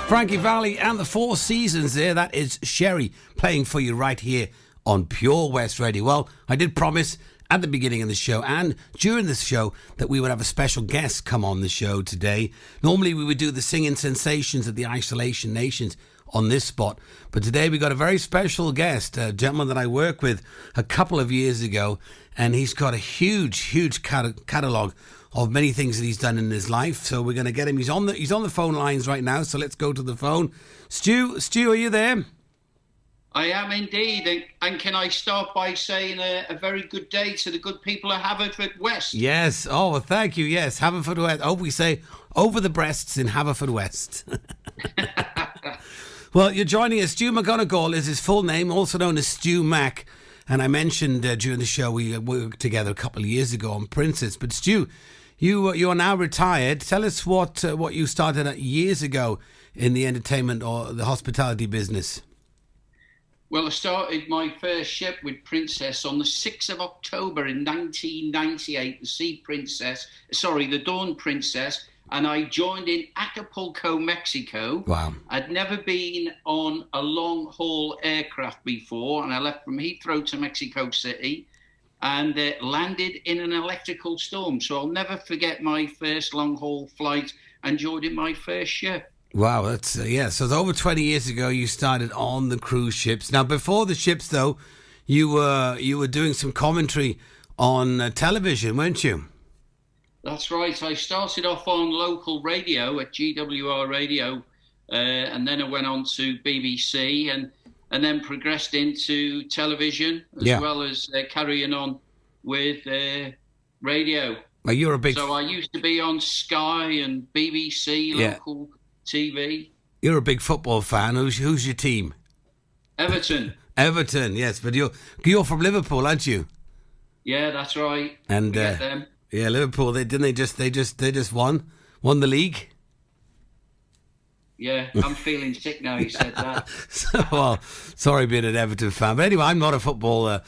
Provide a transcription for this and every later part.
Frankie Valli and the Four Seasons there. That is Sherry playing for you right here on Pure West Radio. Well, I did promise at the beginning of the show and during this show that we would have a special guest come on the show today. Normally we would do the singing sensations of the Isolation Nations on this spot, but today we got a very special guest, a gentleman that I worked with a couple of years ago, and he's got a huge catalogue of many things that he's done in his life. So we're going to get him. He's on the phone lines right now, so let's go to the phone. Stu, are you there? I am indeed, and can I start by saying a very good day to the good people of Haverfordwest? Yes, oh, well, thank you, yes, Haverfordwest. Oh, we say over the breasts in Haverfordwest. Well, you're joining us. Stu McGonigal is his full name, also known as Stu Mac. And I mentioned during the show we worked together a couple of years ago on Princess. But Stu, you are now retired. Tell us what you started at years ago in the entertainment or the hospitality business. Well, I started my first ship with Princess on the 6th of October in 1998, the Dawn Princess, and I joined in Acapulco, Mexico. Wow. I'd never been on a long-haul aircraft before, and I left from Heathrow to Mexico City and landed in an electrical storm. So I'll never forget my first long-haul flight and joined in my first ship. Wow, that's So over 20 years ago, you started on the cruise ships. Now, before the ships, though, you were doing some commentary on television, weren't you? That's right. I started off on local radio at GWR Radio, and then I went on to BBC, and then progressed into television as well as carrying on with radio. Well, you're a big. So I used to be on Sky and BBC local TV. You're a big football fan. Who's your team? Everton. Everton, yes, but you're from Liverpool, aren't you? Yeah, that's right. And them. Yeah, Liverpool. They just won the league. Yeah, I'm feeling sick now. You said that. Well, sorry being an Everton fan, but anyway, I'm not a football, a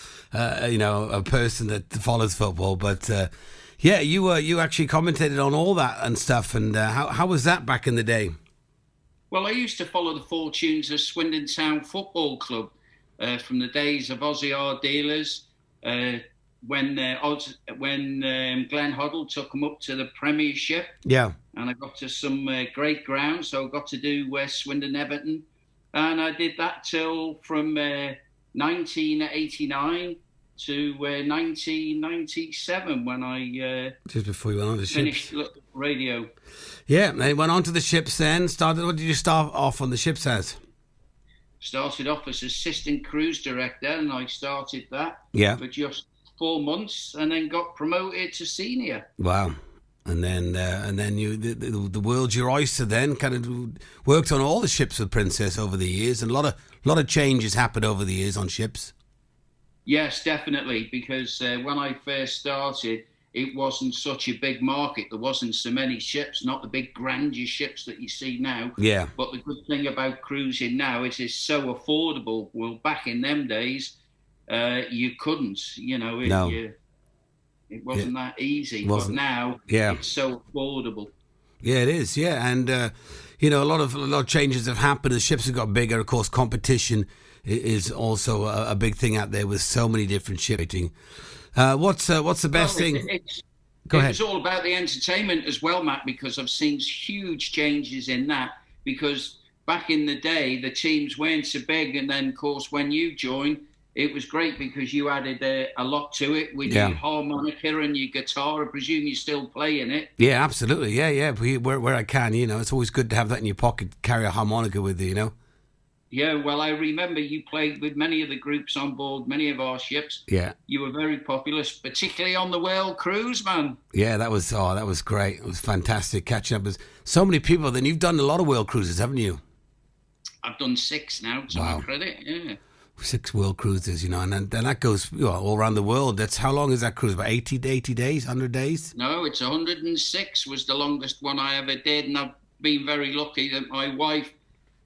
person that follows football, but. You actually commentated on all that and stuff, and how was that back in the day? Well, I used to follow the fortunes of Swindon Town Football Club from the days of Aussie R Dealers, when Glenn Hoddle took them up to the Premiership. Yeah. And I got to some great grounds, so I got to do Swindon Everton, and I did that till from 1989 to 1997 when I just before you went on the finished ships. Radio. Yeah, they went on to the ships then. What did you start off on the ships as? Started off as assistant cruise director, and I started that for just 4 months, and then got promoted to senior. Wow. And then you the world's your oyster. Then kind of worked on all the ships with Princess over the years, and a lot of changes happened over the years on ships. Yes, definitely, because when I first started, it wasn't such a big market. There wasn't so many ships, not the big grandeur ships that you see now. Yeah. But the good thing about cruising now is it's so affordable. Well, back in them days, you couldn't, it wasn't that easy. But now, it's so affordable. Yeah, it is, and, a lot of changes have happened. The ships have got bigger. Of course, competition is also a big thing out there with so many different shipping. What's the best thing? Go ahead. It's all about the entertainment as well, Matt, because I've seen huge changes in that. Because back in the day, the teams weren't so big, and then, of course, when you joined, it was great because you added a lot to it with your harmonica and your guitar. I presume you're still playing it. Yeah, absolutely. Yeah. Where I can, it's always good to have that in your pocket, carry a harmonica with you, Yeah, well, I remember you played with many of the groups on board many of our ships. Yeah. You were very popular, particularly on the Whale cruise, man. Yeah, that was great. It was fantastic catching up with so many people. Then you've done a lot of Whale cruises, haven't you? I've done 6 now, to my credit, yeah. 6 World cruises, and then that goes all around the world. That's how long is that cruise? About 80 days, 100 days? No, it's 106 was the longest one I ever did, and I've been very lucky that my wife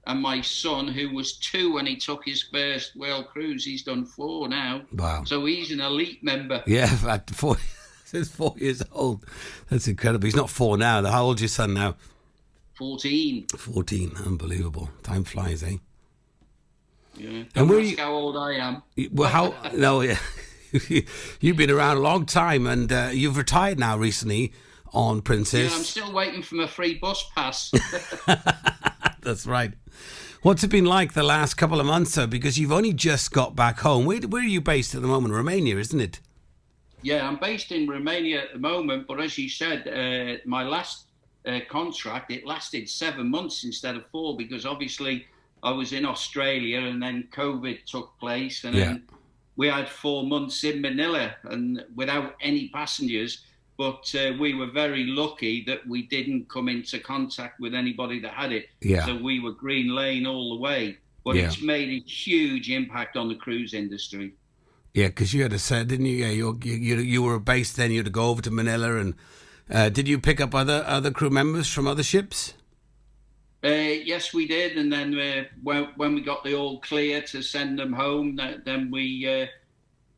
and my son, who was 2 when he took his first Whale cruise, he's done 4 now. Wow! So he's an elite member. Yeah, at 4 years old. That's incredible. He's not 4 now. How old's your son now? 14. 14, unbelievable. Time flies, eh? Yeah. And where ask how old I am. Well, how? No, yeah. You've been around a long time, and you've retired now recently on Princess. Yeah, I'm still waiting for my free bus pass. That's right. What's it been like the last couple of months, though? Because you've only just got back home. Where are you based at the moment? Romania, isn't it? Yeah, I'm based in Romania at the moment, but as you said, my last contract, it lasted 7 months instead of 4, because obviously I was in Australia and then COVID took place, and then we had 4 months in Manila and without any passengers. But we were very lucky that we didn't come into contact with anybody that had it. Yeah. So we were green lane all the way. But it's made a huge impact on the cruise industry. Yeah, because you had to say, didn't you? Yeah, you were based then. You had to go over to Manila, and did you pick up other crew members from other ships? Yes, we did. And then when we got the all clear to send them home, then we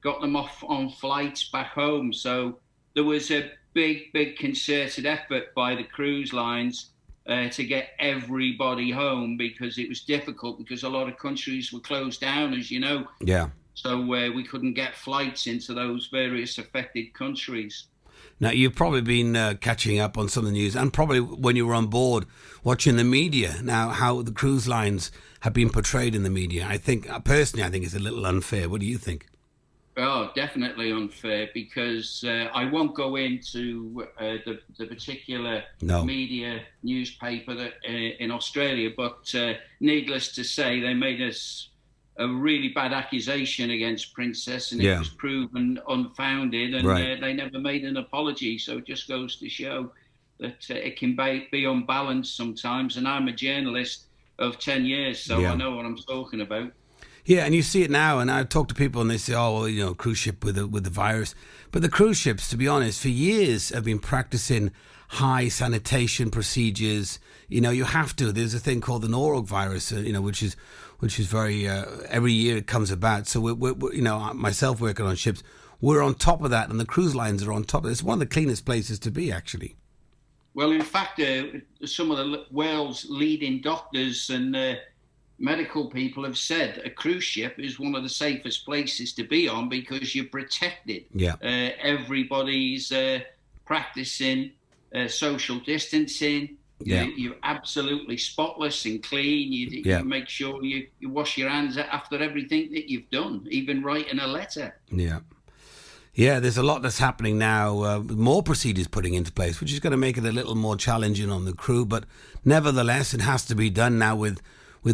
got them off on flights back home. So there was a big concerted effort by the cruise lines to get everybody home, because it was difficult because a lot of countries were closed down, as you know. Yeah. So we couldn't get flights into those various affected countries. Now, you've probably been catching up on some of the news, and probably when you were on board watching the media, now how the cruise lines have been portrayed in the media. I think, personally, I think it's a little unfair. What do you think? Oh, definitely unfair, because I won't go into the particular media newspaper that in Australia, but needless to say, they made us a really bad accusation against Princess, and it was proven unfounded, and they never made an apology. So it just goes to show that it can be unbalanced sometimes. And I'm a journalist of 10 years, so I know what I'm talking about. Yeah, and you see it now, and I talk to people and they say, oh, well, you know, cruise ship with the virus. But the cruise ships, to be honest, for years have been practicing high sanitation procedures. You know, you have to. There's a thing called the norovirus, which is very, every year it comes about. So, we're, you know, myself working on ships, we're on top of that, and the cruise lines are on top of it. It's one of the cleanest places to be, actually. Well, in fact, some of the world's leading doctors and medical people have said a cruise ship is one of the safest places to be on, because you're protected. Yeah. Everybody's practicing social distancing. Yeah. You're absolutely spotless and clean. You make sure you wash your hands after everything that you've done, even writing a letter. Yeah. Yeah, there's a lot that's happening now, more procedures putting into place, which is going to make it a little more challenging on the crew. But nevertheless, it has to be done now with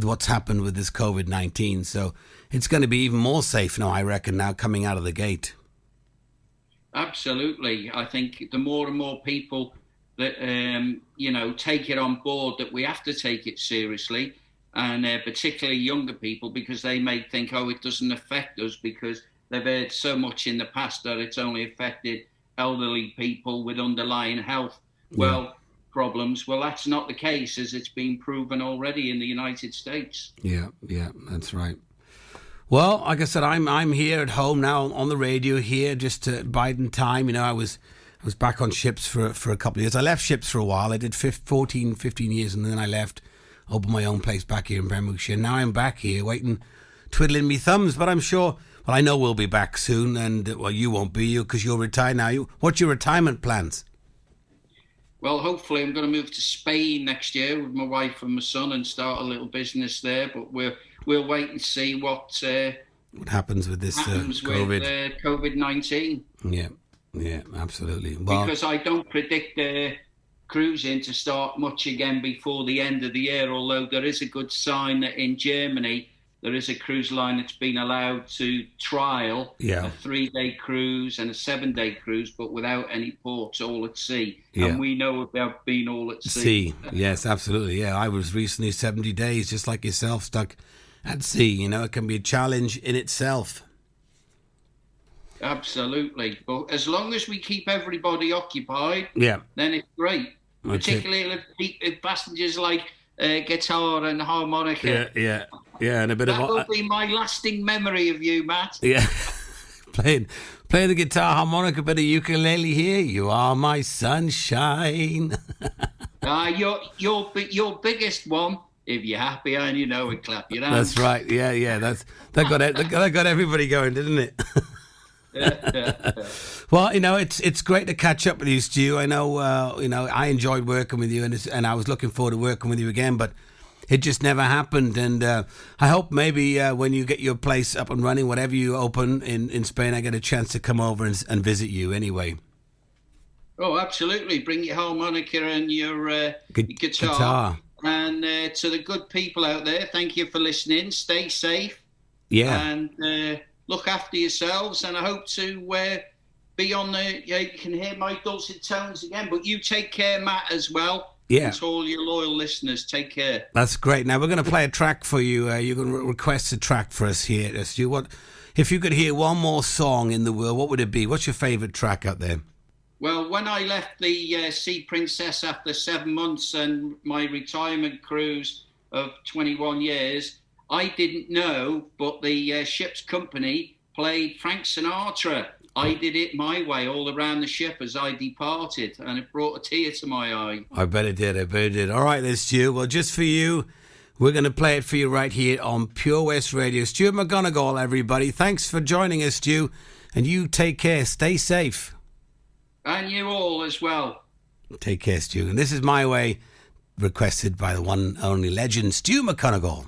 what's happened with this COVID-19. So it's going to be even more safe now, I reckon, now coming out of the gate. Absolutely. I think the more and more people that, take it on board, that we have to take it seriously, and particularly younger people, because they may think, oh, it doesn't affect us, because they've heard so much in the past that it's only affected elderly people with underlying health problems. Well, that's not the case, as it's been proven already in the United States. Yeah, that's right. Well, like I said, I'm here at home now on the radio here, just biding time. You know, I was back on ships for a couple of years. I left ships for a while. I did 15 years, and then I left, opened my own place back here in Pembrokeshire. Now I'm back here waiting, twiddling me thumbs, but I'm sure, well, I know we'll be back soon, and, well, you won't be, because you'll retire now. What's your retirement plans? Well, hopefully I'm going to move to Spain next year with my wife and my son and start a little business there. But we'll wait and see what happens with this COVID. With COVID-19. Yeah, absolutely. Well, because I don't predict cruising to start much again before the end of the year, although there is a good sign that in Germany there is a cruise line that's been allowed to trial a 3-day cruise and a 7-day cruise, but without any ports, all at sea. Yeah. And we know about being all at sea. Yes, absolutely. Yeah, I was recently 70 days, just like yourself, stuck at sea. You know, it can be a challenge in itself. Absolutely. But as long as we keep everybody occupied, then it's great. Particularly if passengers like guitar and harmonica. Yeah, and a bit that will be my lasting memory of you, Matt. Yeah, playing the guitar, harmonica, bit of ukulele here. You are my sunshine. Your biggest one. If you're happy and you know it, clap your hands. That's right. Yeah. That got everybody going, didn't it? Well, it's great to catch up with you, Stu. I know, I enjoyed working with you, and I was looking forward to working with you again, but it just never happened. And I hope maybe when you get your place up and running, whatever you open in Spain, I get a chance to come over and visit you anyway. Oh, absolutely. Bring your harmonica and your guitar. And to the good people out there, thank you for listening. Stay safe. Yeah. And look after yourselves. And I hope to be on the... you can hear my dulcet tones again. But you take care, Matt, as well. Yeah. And to all your loyal listeners, take care. That's great. Now, we're going to play a track for you. You can request a track for us here, Stu. If you could hear one more song in the world, what would it be? What's your favourite track out there? Well, when I left the Sea Princess after 7 months and my retirement cruise of 21 years, I didn't know, but the ship's company played Frank Sinatra. I did it my way all around the ship as I departed, and it brought a tear to my eye. I bet it did. All right then, Stu. Well, just for you, we're going to play it for you right here on Pure West Radio. Stu McGonigal, everybody. Thanks for joining us, Stu. And you take care. Stay safe. And you all as well. Take care, Stu. And this is My Way, requested by the one and only legend, Stu McGonigal.